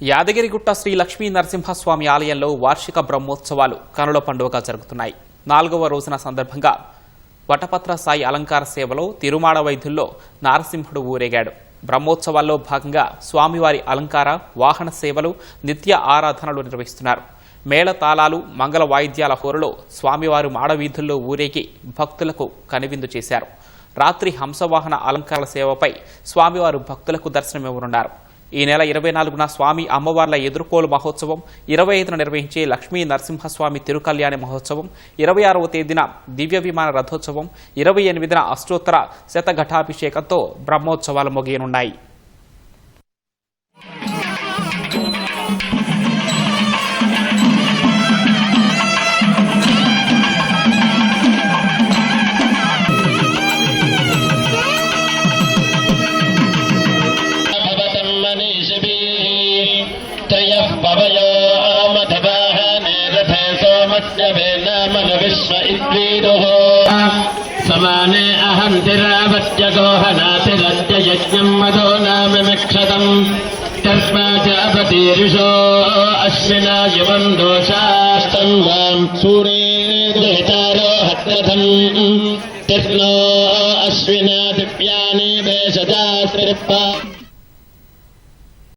యాదగిరిగుట్ట శ్రీ లక్ష్మీ నరసింహస్వామి ఆలయంలో వార్షిక బ్రహ్మోత్సవాలు కనుల పండుగగా జరుగుతున్నాయి. 4వ రోజున సందర్భంగా వటపత్ర సాయి అలంకార సేవలో తిరుమాడ వైద్యుల్లో నారసింహుడు ఊరేగాడు. బ్రహ్మోత్సవాల్లో భాగంగా స్వామివారి అలంకార వాహన సేవలు నిత్య ఆరాధనలు నిర్వహిస్తున్నారు. మేళ తాళాలు మంగళ వాయిద్యాల హోరులో స్వామివారు మాడవీధుల్లో ఊరేగి భక్తులకు కనువిందు చేశారు. రాత్రి హంసవాహన అలంకార సేవపై స్వామివారు భక్తులకు దర్శనమివ్వనున్నారు. ఈ నెల 24న స్వామి అమ్మవార్ల ఎదుర్కోలు మహోత్సవం, 25న నిర్వహించే లక్ష్మీ నరసింహస్వామి తిరుకల్యాణి మహోత్సవం, 26వ తేదీన దివ్య విమాన రథోత్సవం, 28న అష్టోత్తర శతఘటాభిషేకంతో బ్రహ్మోత్సవాలు ముగియనున్నాయి. समाने अहं तिरावत्यगोहनातिरद्य यज्ञं मदो नाम मिक्षतम् तस्माचापतीरुषो अश्विना युवं दोषास्तं वां सूरेतारो हत्रथम् तिर्नो अश्विना दिव्यानि वेशजास्त्रिप्पा